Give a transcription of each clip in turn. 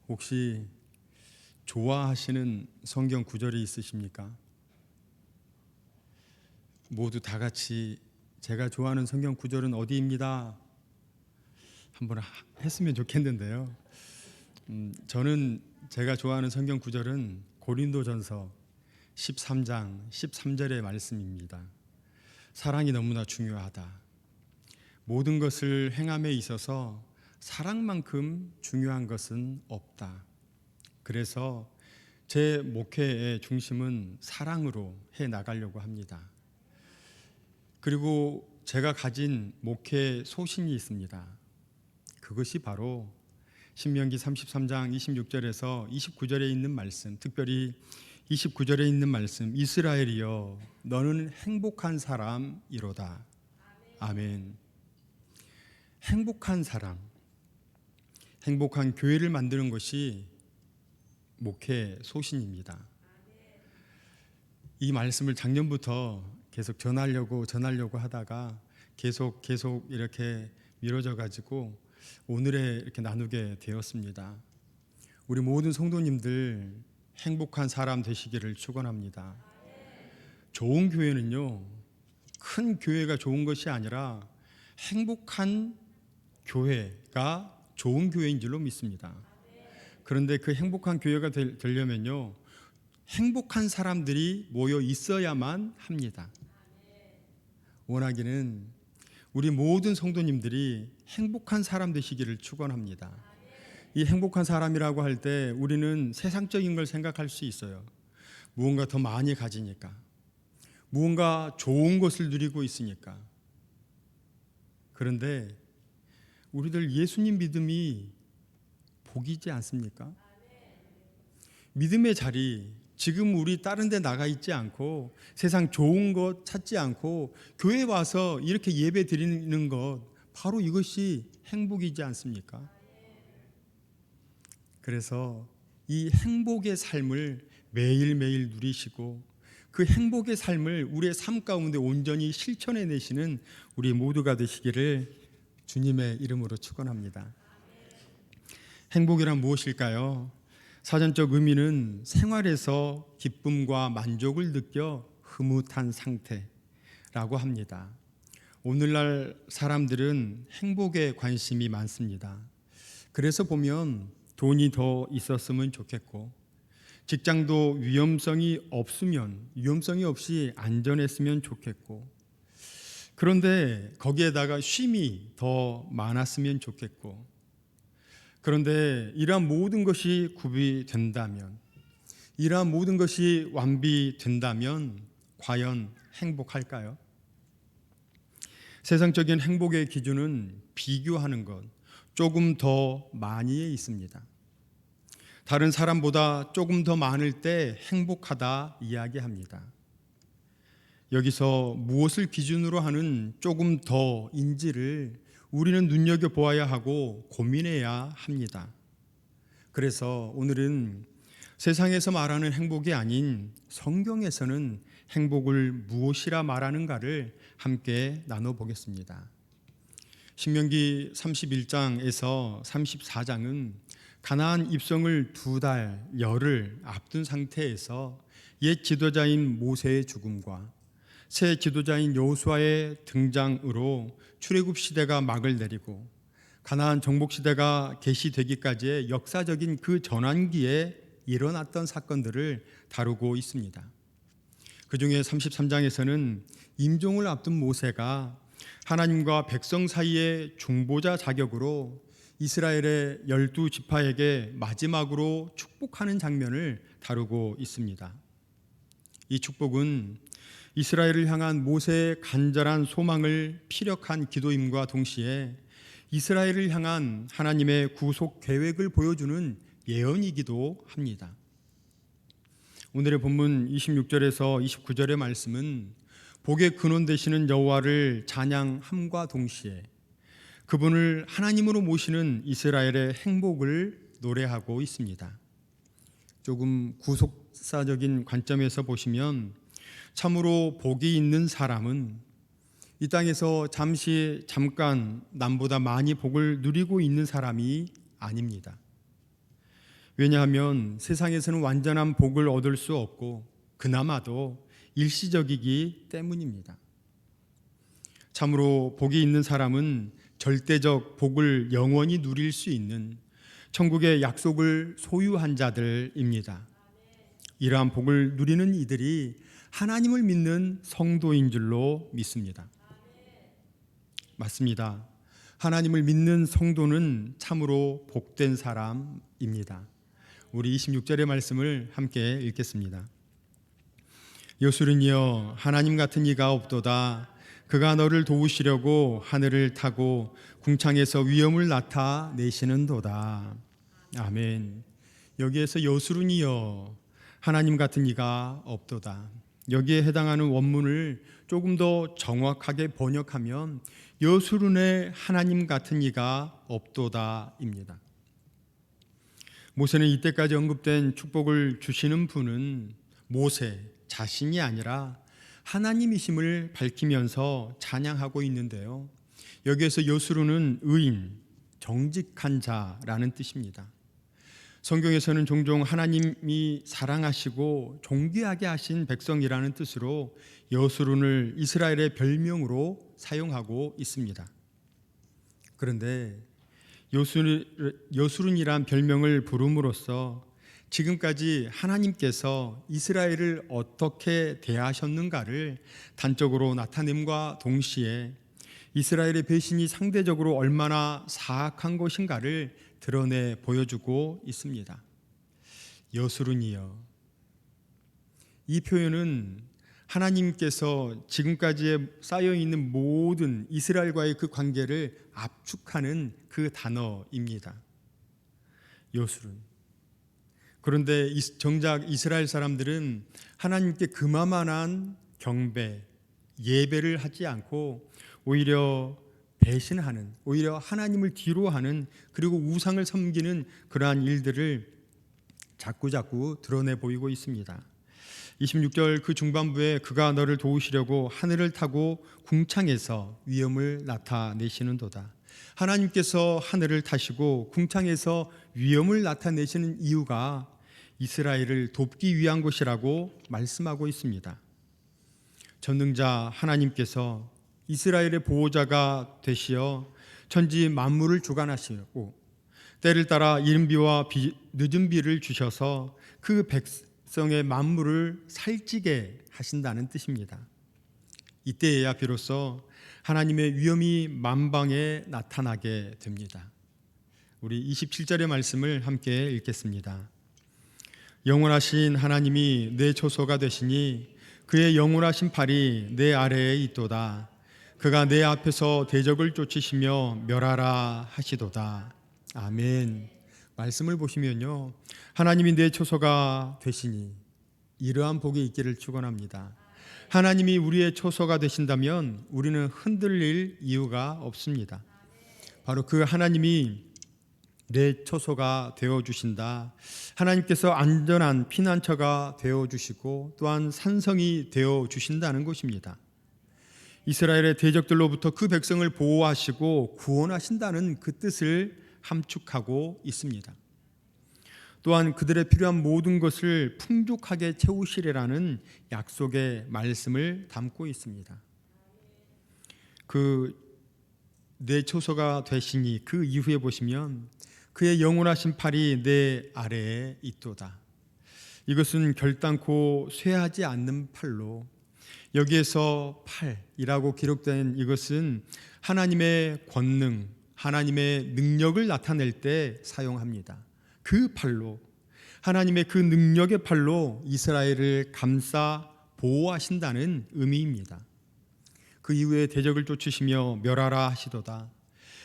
혹시 좋아하시는 성경 구절이 있으십니까? 모두 다 같이 제가 좋아하는 성경 구절은 어디입니다. 한번 했으면 좋겠는데요. 저는 제가 좋아하는 성경 구절은 고린도전서 13장 13절의 말씀입니다. 사랑이 너무나 중요하다. 모든 것을 행함에 있어서 사랑만큼 중요한 것은 없다. 그래서 제 목회의 중심은 사랑으로 해 나가려고 합니다. 그리고 제가 가진 목회 소신이 있습니다. 그것이 바로 신명기 33장 26절에서 29절에 있는 말씀, 특별히 29절에 있는 말씀, 이스라엘이여 너는 행복한 사람이로다. 아멘. 행복한 사람, 행복한 교회를 만드는 것이 목회 소신입니다. 이 말씀을 작년부터 계속 전하려고 하다가 계속 이렇게 미뤄져 가지고 오늘에 이렇게 나누게 되었습니다. 우리 모든 성도님들 행복한 사람 되시기를 축원합니다. 좋은 교회는요, 큰 교회가 좋은 것이 아니라 행복한 교회가 좋은 교회인 줄로 믿습니다. 그런데 그 행복한 교회가 되려면요, 행복한 사람들이 모여 있어야만 합니다. 원하기는 우리 모든 성도님들이 행복한 사람 되시기를 축원합니다. 이 행복한 사람이라고 할 때 우리는 세상적인 걸 생각할 수 있어요. 무언가 더 많이 가지니까, 무언가 좋은 것을 누리고 있으니까. 그런데 우리들 예수님 믿음이 복이지 않습니까? 믿음의 자리, 지금 우리 다른 데 나가 있지 않고 세상 좋은 것 찾지 않고 교회 와서 이렇게 예배 드리는 것, 바로 이것이 행복이지 않습니까? 그래서 이 행복의 삶을 매일매일 누리시고 그 행복의 삶을 우리의 삶 가운데 온전히 실천해 내시는 우리 모두가 되시기를 주님의 이름으로 축원합니다. 행복이란 무엇일까요? 사전적 의미는 생활에서 기쁨과 만족을 느껴 흐뭇한 상태라고 합니다. 오늘날 사람들은 행복에 관심이 많습니다. 그래서 보면 돈이 더 있었으면 좋겠고, 직장도 위험성이 없이 안전했으면 좋겠고, 그런데 거기에다가 쉼이 더 많았으면 좋겠고, 그런데 이러한 모든 것이 구비된다면, 이러한 모든 것이 완비된다면 과연 행복할까요? 세상적인 행복의 기준은 비교하는 것, 조금 더 많이에 있습니다. 다른 사람보다 조금 더 많을 때 행복하다 이야기합니다. 여기서 무엇을 기준으로 하는 조금 더인지를 우리는 눈여겨보아야 하고 고민해야 합니다. 그래서 오늘은 세상에서 말하는 행복이 아닌 성경에서는 행복을 무엇이라 말하는가를 함께 나눠보겠습니다. 신명기 31장에서 34장은 가나안 입성을 2달, 열흘 앞둔 상태에서 옛 지도자인 모세의 죽음과 새 지도자인 여호수아의 등장으로 출애굽 시대가 막을 내리고 가나안 정복 시대가 개시되기까지의 역사적인 그 전환기에 일어났던 사건들을 다루고 있습니다. 그 중에 33장에서는 임종을 앞둔 모세가 하나님과 백성 사이의 중보자 자격으로 이스라엘의 12지파에게 마지막으로 축복하는 장면을 다루고 있습니다. 이 축복은 이스라엘을 향한 모세의 간절한 소망을 피력한 기도임과 동시에 이스라엘을 향한 하나님의 구속 계획을 보여주는 예언이기도 합니다. 오늘의 본문 26절에서 29절의 말씀은 복의 근원 되시는 여호와를 찬양함과 동시에 그분을 하나님으로 모시는 이스라엘의 행복을 노래하고 있습니다. 조금 구속사적인 관점에서 보시면 참으로 복이 있는 사람은 이 땅에서 잠깐 남보다 많이 복을 누리고 있는 사람이 아닙니다. 왜냐하면 세상에서는 완전한 복을 얻을 수 없고 그나마도 일시적이기 때문입니다. 참으로 복이 있는 사람은 절대적 복을 영원히 누릴 수 있는 천국의 약속을 소유한 자들입니다. 이러한 복을 누리는 이들이 하나님을 믿는 성도인 줄로 믿습니다. 맞습니다. 하나님을 믿는 성도는 참으로 복된 사람입니다. 우리 26절의 말씀을 함께 읽겠습니다. 요술은이여 하나님 같은 이가 없도다. 그가 너를 도우시려고 하늘을 타고 궁창에서 위엄을 나타내시는도다. 아멘. 여기에서 요술은이여 하나님 같은 이가 없도다. 여기에 해당하는 원문을 조금 더 정확하게 번역하면 여수run의 하나님 같은 이가 없도다입니다. 모세는 이때까지 언급된 축복을 주시는 분은 모세 자신이 아니라 하나님이심을 밝히면서 찬양하고 있는데요. 여기에서 여수run은 의인, 정직한 자라는 뜻입니다. 성경에서는 종종 하나님이 사랑하시고 존귀하게 하신 백성이라는 뜻으로 여수룬을 이스라엘의 별명으로 사용하고 있습니다. 그런데 여수룬이란 별명을 부름으로써 지금까지 하나님께서 이스라엘을 어떻게 대하셨는가를 단적으로 나타냄과 동시에 이스라엘의 배신이 상대적으로 얼마나 사악한 것인가를 드러내 보여주고 있습니다. 여수룬이여. 이 표현은 하나님께서 지금까지 쌓여있는 모든 이스라엘과의 그 관계를 압축하는 그 단어입니다. 여수룬. 그런데 정작 이스라엘 사람들은 하나님께 그만한 경배, 예배를 하지 않고 오히려 배신하는, 오히려 하나님을 뒤로하는, 그리고 우상을 섬기는 그러한 일들을 자꾸자꾸 드러내 보이고 있습니다. 26절 그 중반부에 그가 너를 도우시려고 하늘을 타고 궁창에서 위엄을 나타내시는도다. 하나님께서 하늘을 타시고 궁창에서 위엄을 나타내시는 이유가 이스라엘을 돕기 위한 것이라고 말씀하고 있습니다. 전능자 하나님께서 이스라엘의 보호자가 되시어 천지 만물을 주관하시고 때를 따라 이른 비와 늦은 비를 주셔서 그 백성의 만물을 살찌게 하신다는 뜻입니다. 이때에야 비로소 하나님의 위엄이 만방에 나타나게 됩니다. 우리 27절의 말씀을 함께 읽겠습니다. 영원하신 하나님이 내 초소가 되시니 그의 영원하신 팔이 내 아래에 있도다. 그가 내 앞에서 대적을 쫓으시며 멸하라 하시도다. 아멘. 말씀을 보시면요, 하나님이 내 초소가 되시니 이러한 복이 있기를 축원합니다. 하나님이 우리의 초소가 되신다면 우리는 흔들릴 이유가 없습니다. 바로 그 하나님이 내 초소가 되어주신다. 하나님께서 안전한 피난처가 되어주시고 또한 산성이 되어주신다는 것입니다. 이스라엘의 대적들로부터 그 백성을 보호하시고 구원하신다는 그 뜻을 함축하고 있습니다. 또한 그들의 필요한 모든 것을 풍족하게 채우시리라는 약속의 말씀을 담고 있습니다. 그 내 초소가 되시니 그 이후에 보시면 그의 영원하신 팔이 내 아래에 있도다. 이것은 결단코 쇠하지 않는 팔로, 여기에서 팔이라고 기록된 이것은 하나님의 권능, 하나님의 능력을 나타낼 때 사용합니다. 그 팔로, 하나님의 그 능력의 팔로 이스라엘을 감싸 보호하신다는 의미입니다. 그 이후에 대적을 쫓으시며 멸하라 하시도다.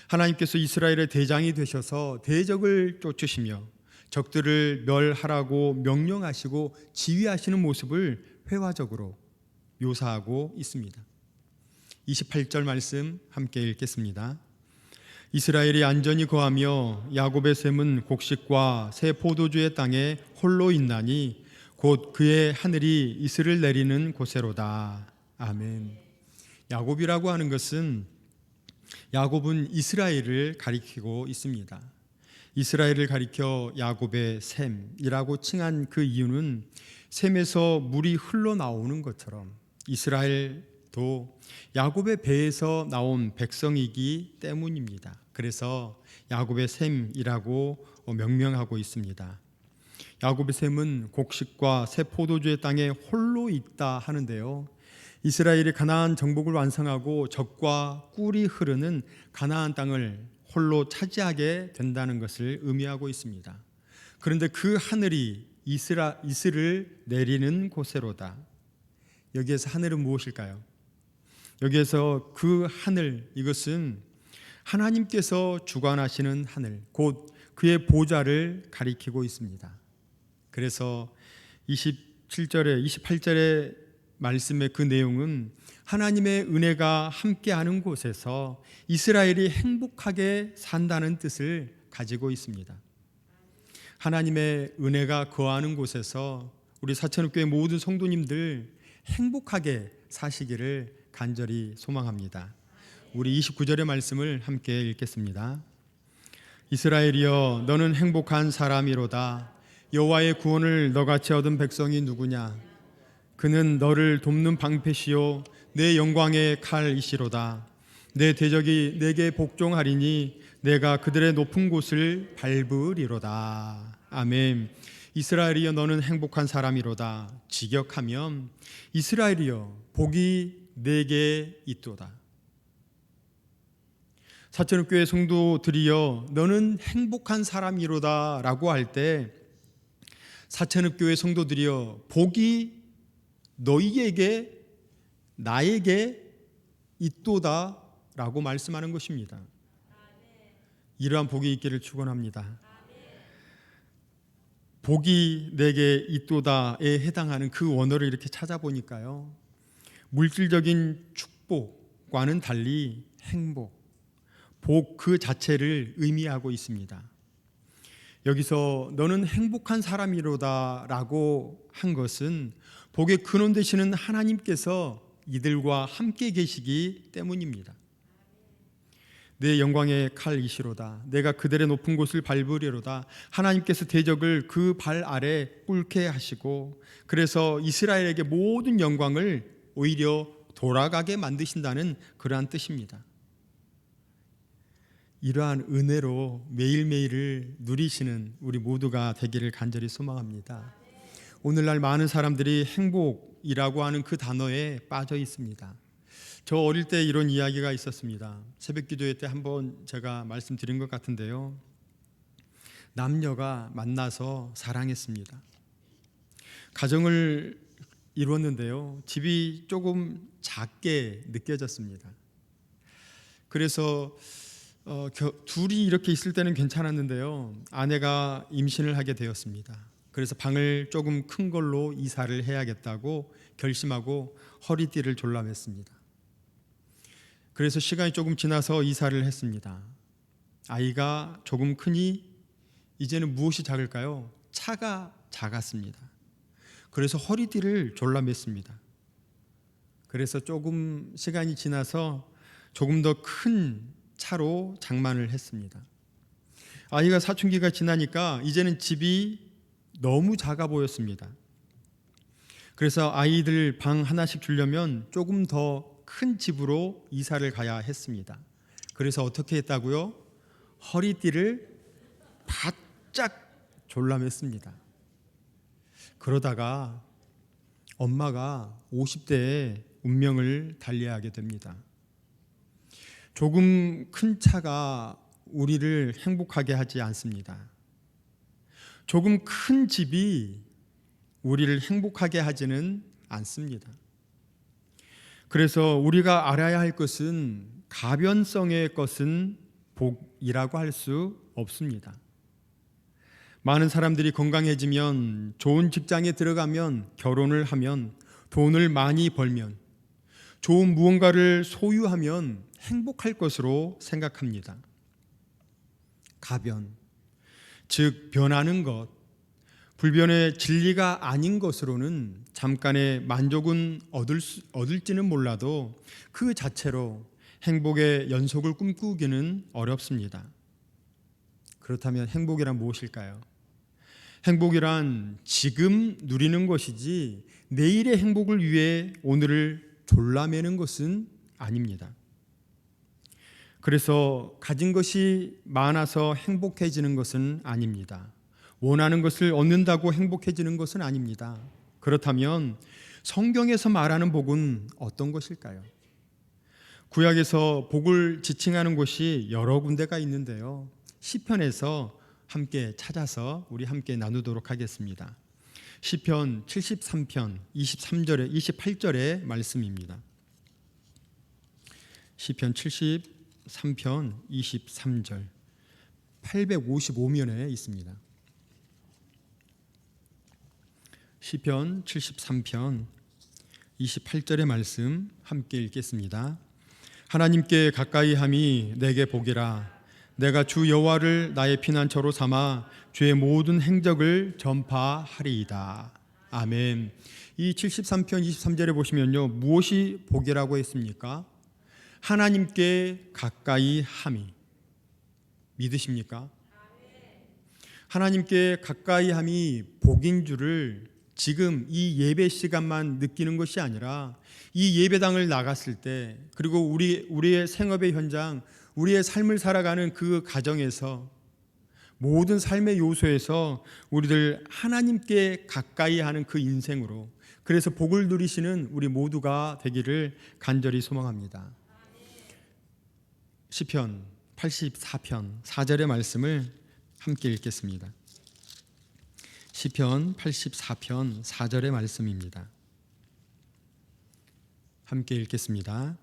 하나님께서 이스라엘의 대장이 되셔서 대적을 쫓으시며 적들을 멸하라고 명령하시고 지휘하시는 모습을 회화적으로 묘사하고 있습니다. 28절 말씀 함께 읽겠습니다. 이스라엘이 안전히 거하며 야곱의 샘은 곡식과 새 포도주의 땅에 홀로 있나니 곧 그의 하늘이 이슬을 내리는 곳에로다. 아멘. 야곱이라고 하는 것은, 야곱은 이스라엘을 가리키고 있습니다. 이스라엘을 가리켜 야곱의 샘이라고 칭한 그 이유는 샘에서 물이 흘러나오는 것처럼 이스라엘도 야곱의 배에서 나온 백성이기 때문입니다. 그래서 야곱의 샘이라고 명명하고 있습니다. 야곱의 샘은 곡식과 새 포도주의 땅에 홀로 있다 하는데요, 이스라엘이 가나안 정복을 완성하고 젖과 꿀이 흐르는 가나안 땅을 홀로 차지하게 된다는 것을 의미하고 있습니다. 그런데 그 하늘이 이슬을 내리는 곳으로다. 여기에서 하늘은 무엇일까요? 여기에서 그 하늘, 이것은 하나님께서 주관하시는 하늘, 곧 그의 보좌를 가리키고 있습니다. 그래서 27절에 28절의 말씀의 그 내용은 하나님의 은혜가 함께하는 곳에서 이스라엘이 행복하게 산다는 뜻을 가지고 있습니다. 하나님의 은혜가 거하는 곳에서 우리 사천읍교회 모든 성도님들 행복하게 사시기를 간절히 소망합니다. 우리 29절의 말씀을 함께 읽겠습니다. 이스라엘이여 너는 행복한 사람이로다. 여호와의 구원을 너같이 얻은 백성이 누구냐? 그는 너를 돕는 방패시요 내 영광의 칼이시로다. 내 대적이 내게 복종하리니 내가 그들의 높은 곳을 밟으리로다. 아멘. 이스라엘이여 너는 행복한 사람이로다. 직역하면 이스라엘이여 복이 내게 있도다. 사천읍교회 성도들이여 너는 행복한 사람이로다 라고 할 때 사천읍교회 성도들이여 복이 너희에게 나에게 있도다 라고 말씀하는 것입니다. 이러한 복이 있기를 축원합니다. 복이 내게 있도다에 해당하는 그 원어를 이렇게 찾아보니까요, 물질적인 축복과는 달리 행복, 복 그 자체를 의미하고 있습니다. 여기서 너는 행복한 사람이로다 라고 한 것은 복의 근원 되시는 하나님께서 이들과 함께 계시기 때문입니다. 내 영광의 칼이시로다. 내가 그들의 높은 곳을 밟으리로다. 하나님께서 대적을 그 발 아래 꿇게 하시고 그래서 이스라엘에게 모든 영광을 오히려 돌아가게 만드신다는 그러한 뜻입니다. 이러한 은혜로 매일매일을 누리시는 우리 모두가 되기를 간절히 소망합니다. 오늘날 많은 사람들이 행복이라고 하는 그 단어에 빠져 있습니다. 저 어릴 때 이런 이야기가 있었습니다. 새벽 기도회 때 한번 제가 말씀드린 것 같은데요, 남녀가 만나서 사랑했습니다. 가정을 이루었는데요, 집이 조금 작게 느껴졌습니다. 그래서 둘이 이렇게 있을 때는 괜찮았는데요, 아내가 임신을 하게 되었습니다. 그래서 방을 조금 큰 걸로 이사를 해야겠다고 결심하고 허리띠를 졸라맸습니다. 그래서 시간이 조금 지나서 이사를 했습니다. 아이가 조금 크니 이제는 무엇이 작을까요? 차가 작았습니다. 그래서 허리띠를 졸라맸습니다. 그래서 조금 시간이 지나서 조금 더 큰 차로 장만을 했습니다. 아이가 사춘기가 지나니까 이제는 집이 너무 작아 보였습니다. 그래서 아이들 방 하나씩 주려면 조금 더 큰 집으로 이사를 가야 했습니다. 그래서 어떻게 했다고요? 허리띠를 바짝 졸라맸습니다. 그러다가 엄마가 50대에 운명을 달리하게 됩니다. 조금 큰 차가 우리를 행복하게 하지 않습니다. 조금 큰 집이 우리를 행복하게 하지는 않습니다. 그래서 우리가 알아야 할 것은 가변성의 것은 복이라고 할 수 없습니다. 많은 사람들이 건강해지면, 좋은 직장에 들어가면, 결혼을 하면, 돈을 많이 벌면, 좋은 무언가를 소유하면 행복할 것으로 생각합니다. 가변, 즉 변하는 것, 불변의 진리가 아닌 것으로는 잠깐의 만족은 얻을지는 몰라도 그 자체로 행복의 연속을 꿈꾸기는 어렵습니다. 그렇다면 행복이란 무엇일까요? 행복이란 지금 누리는 것이지 내일의 행복을 위해 오늘을 졸라매는 것은 아닙니다. 그래서 가진 것이 많아서 행복해지는 것은 아닙니다. 원하는 것을 얻는다고 행복해지는 것은 아닙니다. 그렇다면 성경에서 말하는 복은 어떤 것일까요? 구약에서 복을 지칭하는 곳이 여러 군데가 있는데요. 시편에서 함께 찾아서 우리 함께 나누도록 하겠습니다. 시편 73편 23절에 28절의 말씀입니다. 시편 73편 23절 855면에 있습니다. 시편 73편 28절의 말씀 함께 읽겠습니다. 하나님께 가까이 함이 내게 복이라. 내가 주 여호와를 나의 피난처로 삼아 주의 모든 행적을 전파하리이다. 아멘. 이 73편 23절에 보시면요, 무엇이 복이라고 했습니까? 하나님께 가까이 함이. 믿으십니까? 하나님께 가까이 함이 복인 줄을 지금 이 예배 시간만 느끼는 것이 아니라 이 예배당을 나갔을 때, 그리고 우리의 생업의 현장, 우리의 삶을 살아가는 그 가정에서, 모든 삶의 요소에서 우리들 하나님께 가까이 하는 그 인생으로, 그래서 복을 누리시는 우리 모두가 되기를 간절히 소망합니다. 시편 84편 4절의 말씀을 함께 읽겠습니다. 시편 84편 4절의 말씀입니다. 함께 읽겠습니다.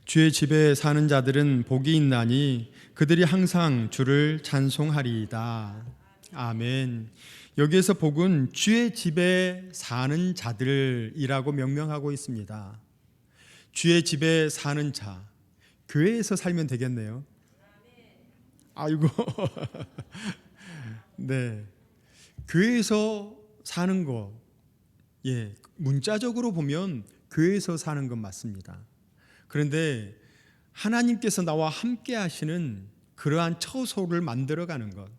주의 집에 사는 자들은 복이 있나니 그들이 항상 주를 찬송하리이다. 아멘. 여기에서 복은 주의 집에 사는 자들이라고 명명하고 있습니다. 주의 집에 사는 자, 교회에서 살면 되겠네요. 아이고. 네. 교회에서 사는 거, 예, 문자적으로 보면 교회에서 사는 건 맞습니다. 그런데 하나님께서 나와 함께 하시는 그러한 처소를 만들어가는 것,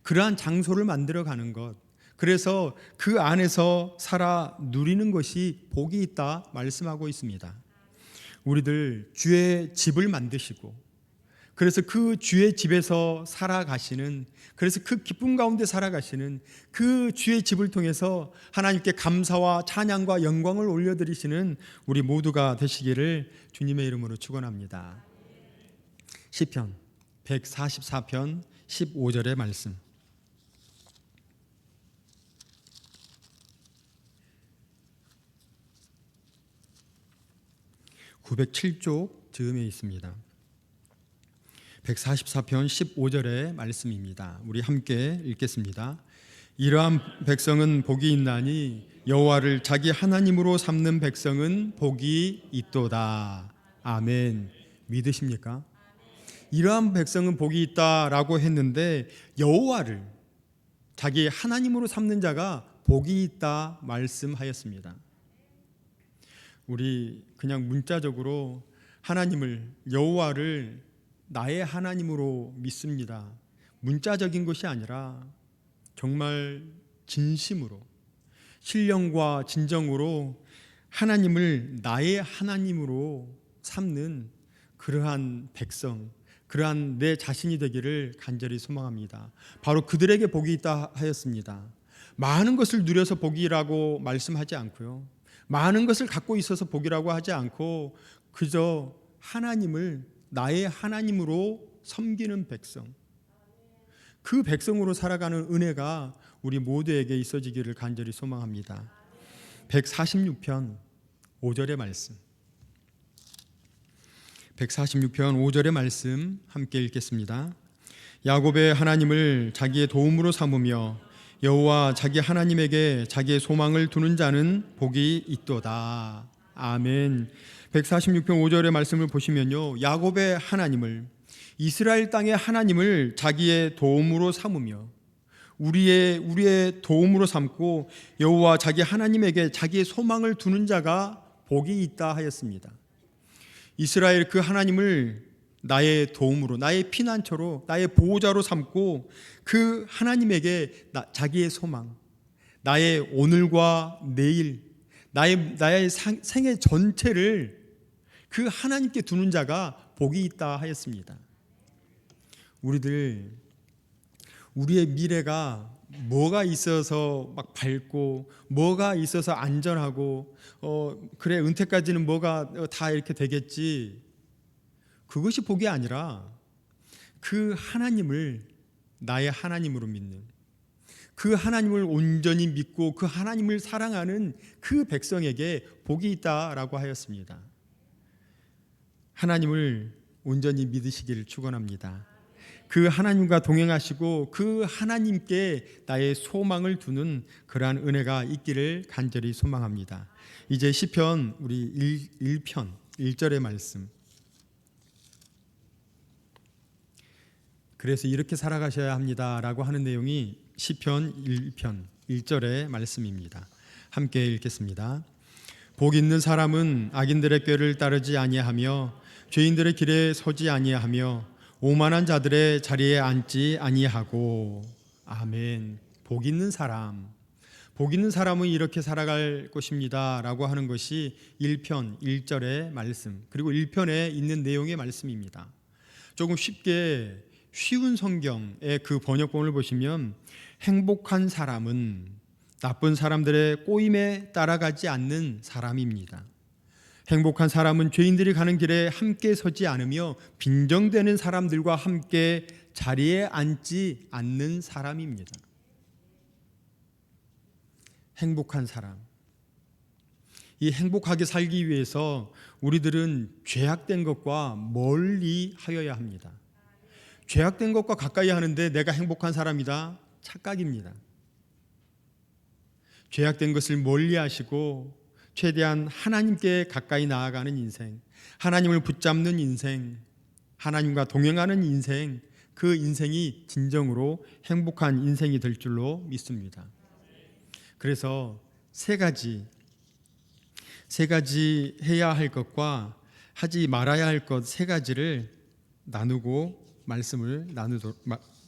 그러한 장소를 만들어가는 것, 그래서 그 안에서 살아 누리는 것이 복이 있다 말씀하고 있습니다. 우리들 주의 집을 만드시고, 그래서 그 주의 집에서 살아가시는, 그래서 그 기쁨 가운데 살아가시는 그 주의 집을 통해서 하나님께 감사와 찬양과 영광을 올려드리시는 우리 모두가 되시기를 주님의 이름으로 축원합니다. 시편 144편 15절의 말씀. 907쪽 즈음에 있습니다. 144편 15절의 말씀입니다. 우리 함께 읽겠습니다. 이러한 백성은 복이 있나니 여호와를 자기 하나님으로 삼는 백성은 복이 있도다. 아멘. 믿으십니까? 이러한 백성은 복이 있다라고 했는데 여호와를 자기 하나님으로 삼는 자가 복이 있다 말씀하였습니다. 우리 그냥 문자적으로 하나님을, 여호와를 나의 하나님으로 믿습니다. 문자적인 것이 아니라 정말 진심으로, 신령과 진정으로 하나님을 나의 하나님으로 삼는 그러한 백성, 그러한 내 자신이 되기를 간절히 소망합니다. 바로 그들에게 복이 있다 하였습니다. 많은 것을 누려서 복이라고 말씀하지 않고요, 많은 것을 갖고 있어서 복이라고 하지 않고 그저 하나님을 나의 하나님으로 섬기는 백성, 그 백성으로 살아가는 은혜가 우리 모두에게 있어지기를 간절히 소망합니다. 146편 5절의 말씀, 146편 5절의 말씀 함께 읽겠습니다. 야곱의 하나님을 자기의 도움으로 삼으며 여호와 자기 하나님에게 자기의 소망을 두는 자는 복이 있도다. 아멘. 146편 5절의 말씀을 보시면요, 야곱의 하나님을, 이스라엘 땅의 하나님을 자기의 도움으로 삼으며 우리의 도움으로 삼고 여호와 자기 하나님에게 자기의 소망을 두는 자가 복이 있다 하였습니다. 이스라엘 그 하나님을 나의 도움으로, 나의 피난처로, 나의 보호자로 삼고 그 하나님에게 자기의 소망, 나의 오늘과 내일, 나의 생애 전체를 그 하나님께 두는 자가 복이 있다 하였습니다. 우리의 미래가 뭐가 있어서 막 밝고, 뭐가 있어서 안전하고, 그래 은퇴까지는 뭐가 다 이렇게 되겠지, 그것이 복이 아니라 그 하나님을 나의 하나님으로 믿는, 그 하나님을 온전히 믿고 그 하나님을 사랑하는 그 백성에게 복이 있다라고 하였습니다. 하나님을 온전히 믿으시기를 축원합니다. 그 하나님과 동행하시고 그 하나님께 나의 소망을 두는 그러한 은혜가 있기를 간절히 소망합니다. 이제 시편 우리 1편 1절의 말씀. 그래서 이렇게 살아가셔야 합니다라고 하는 내용이 시편 1편 1절의 말씀입니다. 함께 읽겠습니다. 복 있는 사람은 악인들의 꾀를 따르지 아니하며 죄인들의 길에 서지 아니하며 오만한 자들의 자리에 앉지 아니하고. 아멘. 복 있는 사람은 이렇게 살아갈 것입니다 라고 하는 것이 1편 1절의 말씀, 그리고 1편에 있는 내용의 말씀입니다. 조금 쉬운 성경의 그 번역본을 보시면 행복한 사람은 나쁜 사람들의 꼬임에 따라가지 않는 사람입니다. 행복한 사람은 죄인들이 가는 길에 함께 서지 않으며 빈정되는 사람들과 함께 자리에 앉지 않는 사람입니다. 행복한 사람. 이 행복하게 살기 위해서 우리들은 죄악된 것과 멀리 하여야 합니다. 죄악된 것과 가까이 하는데 내가 행복한 사람이다? 착각입니다. 죄악된 것을 멀리 하시고 최대한 하나님께 가까이 나아가는 인생, 하나님을 붙잡는 인생, 하나님과 동행하는 인생, 그 인생이 진정으로 행복한 인생이 될 줄로 믿습니다. 그래서 세 가지 해야 할 것과 하지 말아야 할 것 세 가지를 나누고 말씀을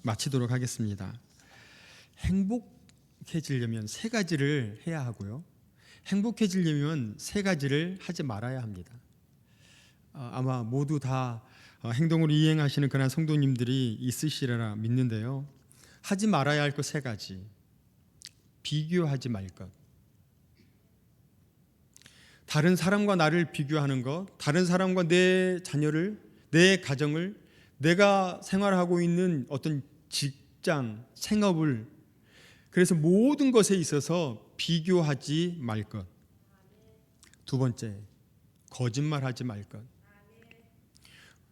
마치도록 하겠습니다. 행복해지려면 세 가지를 해야 하고요, 행복해지려면 세 가지를 하지 말아야 합니다. 아마 모두 다 행동으로 이행하시는 그런 성도님들이 있으시리라 믿는데요. 하지 말아야 할 것 세 가지. 비교하지 말 것. 다른 사람과 나를 비교하는 것, 다른 사람과 내 자녀를, 내 가정을, 내가 생활하고 있는 어떤 직장, 생업을, 그래서 모든 것에 있어서 비교하지 말 것. 두 번째, 거짓말하지 말 것.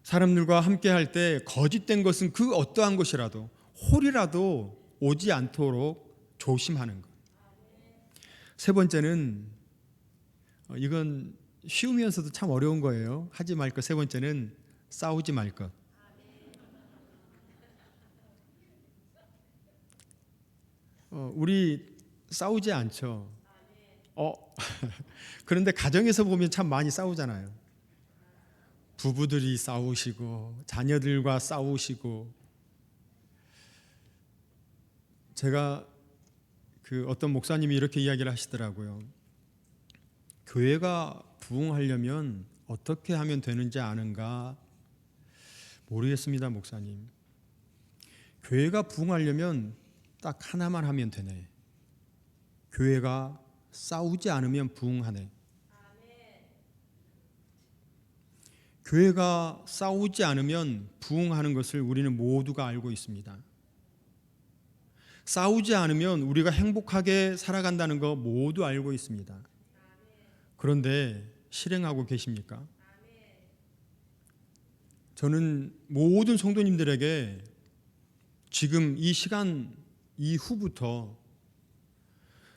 사람들과 함께 할 때 거짓된 것은 그 어떠한 것이라도 홀이라도 오지 않도록 조심하는 것. 세 번째는, 이건 쉬우면서도 참 어려운 거예요. 하지 말 것. 세 번째는 싸우지 말 것. 우리 싸우지 않죠. 그런데 가정에서 보면 참 많이 싸우잖아요. 부부들이 싸우시고 자녀들과 싸우시고. 제가 어떤 목사님이 이렇게 이야기를 하시더라고요. 교회가 부흥하려면 어떻게 하면 되는지 아는가? 모르겠습니다, 목사님. 교회가 부흥하려면 딱 하나만 하면 되네. 교회가 싸우지 않으면 부흥하네. 교회가 싸우지 않으면 부흥하는 것을 우리는 모두가 알고 있습니다. 싸우지 않으면 우리가 행복하게 살아간다는 거 모두 알고 있습니다. 그런데 실행하고 계십니까? 저는 모든 성도님들에게 지금 이 시간 이후부터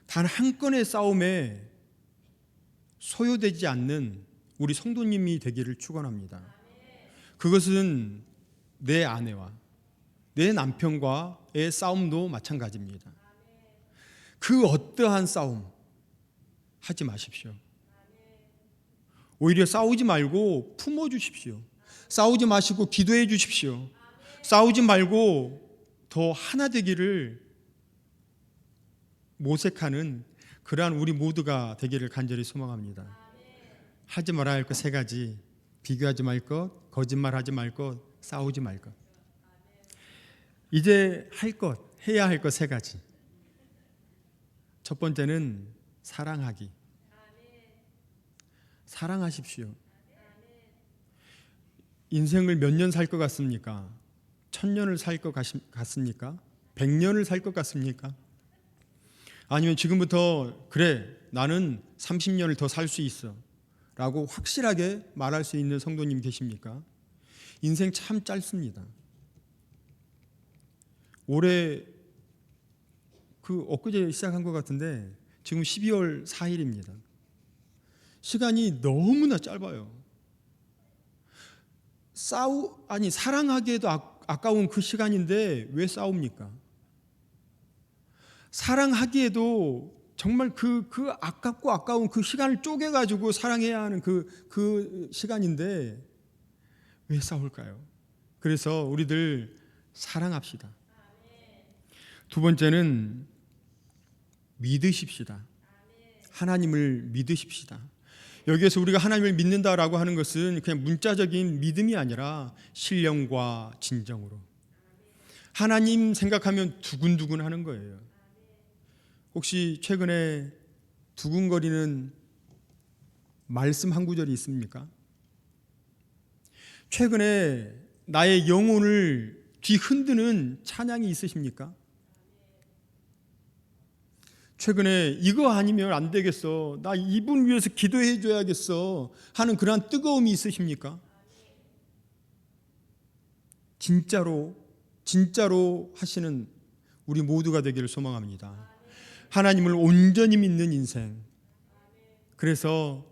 단 한 건의 싸움에 소요되지 않는 우리 성도님이 되기를 축원합니다. 그것은 내 아내와 내 남편과의 싸움도 마찬가지입니다. 그 어떠한 싸움 하지 마십시오. 오히려 싸우지 말고 품어주십시오. 싸우지 마시고 기도해 주십시오. 싸우지 말고 더 하나 되기를 모색하는 그러한 우리 모두가 되기를 간절히 소망합니다. 하지 말아야 할 것 세 가지: 비교하지 말 것, 거짓말하지 말 것, 싸우지 말 것. 이제 할 것, 해야 할 것 세 가지. 첫 번째는 사랑하기. 사랑하십시오. 인생을 몇 년 살 것 같습니까? 1000년을 살 것 같습니까? 100년을 살 것 같습니까? 아니면 지금부터 그래, 나는 30년을 더 살 수 있어 라고 확실하게 말할 수 있는 성도님 계십니까? 인생 참 짧습니다. 올해 엊그제 시작한 것 같은데 지금 12월 4일입니다. 시간이 너무나 짧아요. 사랑하기에도 아까운 그 시간인데 왜 싸웁니까? 사랑하기에도 정말 그 아깝고 아까운 그 시간을 쪼개가지고 사랑해야 하는 그 시간인데 왜 싸울까요? 그래서 우리들 사랑합시다. 두 번째는 믿으십시다. 하나님을 믿으십시다. 여기에서 우리가 하나님을 믿는다라고 하는 것은 그냥 문자적인 믿음이 아니라 신령과 진정으로 하나님 생각하면 두근두근 하는 거예요. 혹시 최근에 두근거리는 말씀 한 구절이 있습니까? 최근에 나의 영혼을 뒤흔드는 찬양이 있으십니까? 최근에 이거 아니면 안 되겠어, 나 이분 위해서 기도해 줘야겠어 하는 그러한 뜨거움이 있으십니까? 진짜로 하시는 우리 모두가 되기를 소망합니다. 하나님을 온전히 믿는 인생, 그래서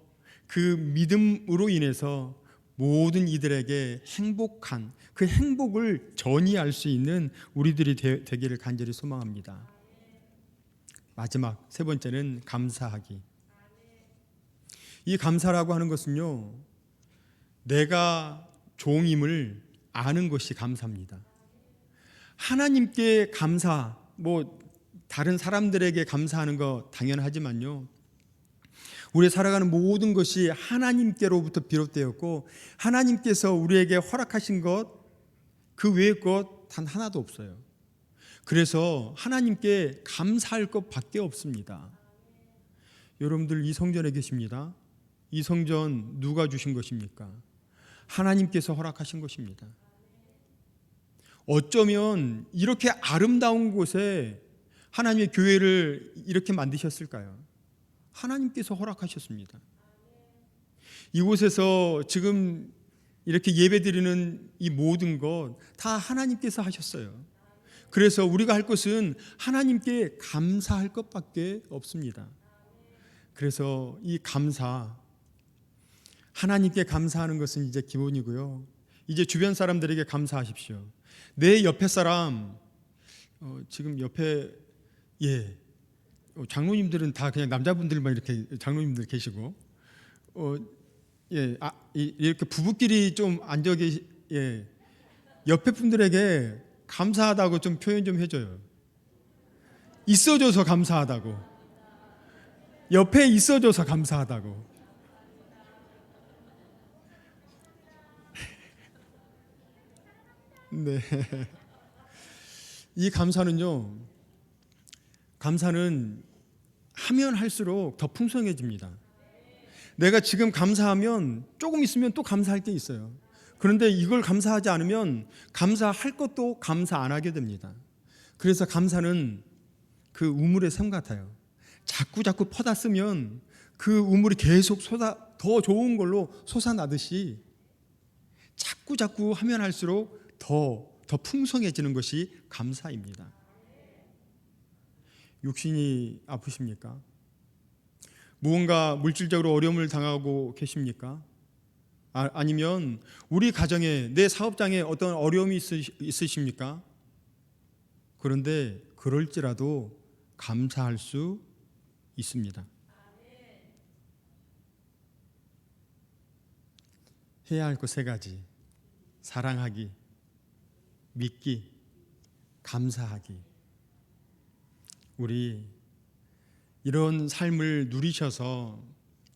그 믿음으로 인해서 모든 이들에게 행복한 그 행복을 전이할 수 있는 우리들이 되기를 간절히 소망합니다. 마지막 세 번째는 감사하기. 이 감사라고 하는 것은요, 내가 종임을 아는 것이 감사입니다. 하나님께 감사, 다른 사람들에게 감사하는 거 당연하지만요, 우리 살아가는 모든 것이 하나님께로부터 비롯되었고 하나님께서 우리에게 허락하신 것, 그 외의 것 단 하나도 없어요. 그래서 하나님께 감사할 것밖에 없습니다. 여러분들 이 성전에 계십니다. 이 성전 누가 주신 것입니까? 하나님께서 허락하신 것입니다. 어쩌면 이렇게 아름다운 곳에 하나님의 교회를 이렇게 만드셨을까요? 하나님께서 허락하셨습니다. 이곳에서 지금 이렇게 예배드리는 이 모든 것 다 하나님께서 하셨어요. 그래서 우리가 할 것은 하나님께 감사할 것밖에 없습니다. 그래서 이 감사, 하나님께 감사하는 것은 이제 기본이고요. 이제 주변 사람들에게 감사하십시오. 내 옆에 사람, 지금 옆에 장로님들은 다 그냥 남자분들만 이렇게 장로님들 계시고, 이렇게 부부끼리 좀 앉아 옆에 분들에게 감사하다고 좀 표현 좀 해줘요. 있어줘서 감사하다고. 옆에 있어줘서 감사하다고. 네. 이 감사는 하면 할수록 더 풍성해집니다. 내가 지금 감사하면 조금 있으면 또 감사할 게 있어요. 그런데 이걸 감사하지 않으면 감사할 것도 감사 안 하게 됩니다. 그래서 감사는 그 우물의 샘 같아요. 자꾸 퍼다 쓰면 그 우물이 계속 더 좋은 걸로 솟아나듯이 자꾸 하면 할수록 더 풍성해지는 것이 감사입니다. 육신이 아프십니까? 무언가 물질적으로 어려움을 당하고 계십니까? 아니면 우리 가정에, 내 사업장에 어떤 어려움이 있으십니까? 그런데 그럴지라도 감사할 수 있습니다. 해야 할 것 세 가지: 사랑하기, 믿기, 감사하기. 우리 이런 삶을 누리셔서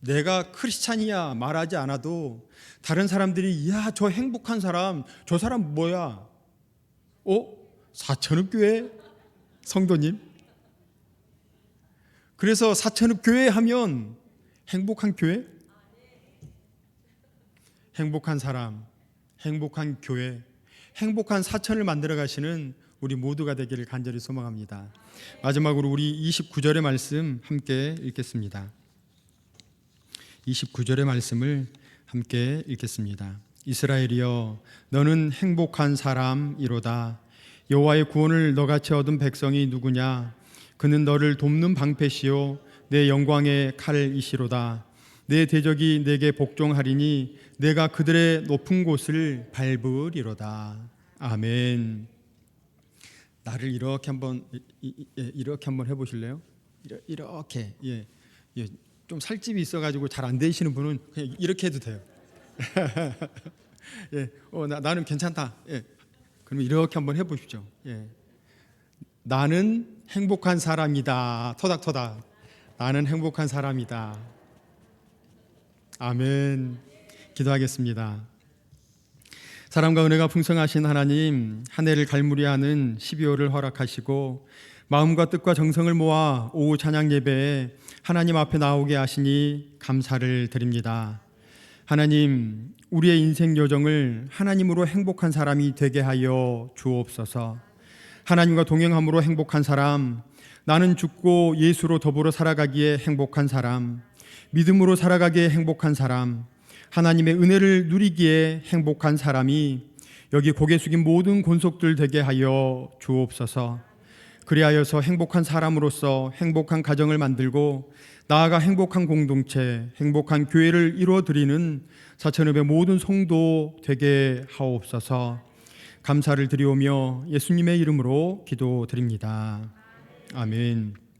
내가 크리스찬이야 말하지 않아도 다른 사람들이 이야 저 행복한 사람, 저 사람 뭐야? 사천읍 교회 성도님? 그래서 사천읍 교회 하면 행복한 교회? 행복한 사람, 행복한 교회, 행복한 사천을 만들어 가시는 우리 모두가 되기를 간절히 소망합니다. 마지막으로 우리 29절의 말씀 함께 읽겠습니다. 29절의 말씀을 함께 읽겠습니다. 이스라엘이여 너는 행복한 사람이로다. 여호와의 구원을 너같이 얻은 백성이 누구냐? 그는 너를 돕는 방패시요 내 영광의 칼이시로다. 내 대적이 내게 복종하리니 내가 그들의 높은 곳을 밟으리로다. 아멘. 나를 이렇게 한번 해보실래요? 이렇게 좀 살집이 있어가지고 잘 안 되시는 분은 그냥 이렇게 해도 돼요. 나는 괜찮다. 그러면 이렇게 한번 해보십시오. 나는 행복한 사람이다. 토닥토닥. 나는 행복한 사람이다. 아멘. 기도하겠습니다. 사랑과 은혜가 풍성하신 하나님, 한 해를 갈무리하는 12월을 허락하시고 마음과 뜻과 정성을 모아 오후 찬양 예배에 하나님 앞에 나오게 하시니 감사를 드립니다. 하나님, 우리의 인생 여정을 하나님으로 행복한 사람이 되게 하여 주옵소서. 하나님과 동행함으로 행복한 사람, 나는 죽고 예수로 더불어 살아가기에 행복한 사람, 믿음으로 살아가기에 행복한 사람, 하나님의 은혜를 누리기에 행복한 사람이 여기 고개 숙인 모든 권속들 되게 하여 주옵소서. 그리하여서 행복한 사람으로서 행복한 가정을 만들고 나아가 행복한 공동체, 행복한 교회를 이루어드리는 사천읍의 모든 성도 되게 하옵소서. 감사를 드리오며 예수님의 이름으로 기도드립니다. 아멘.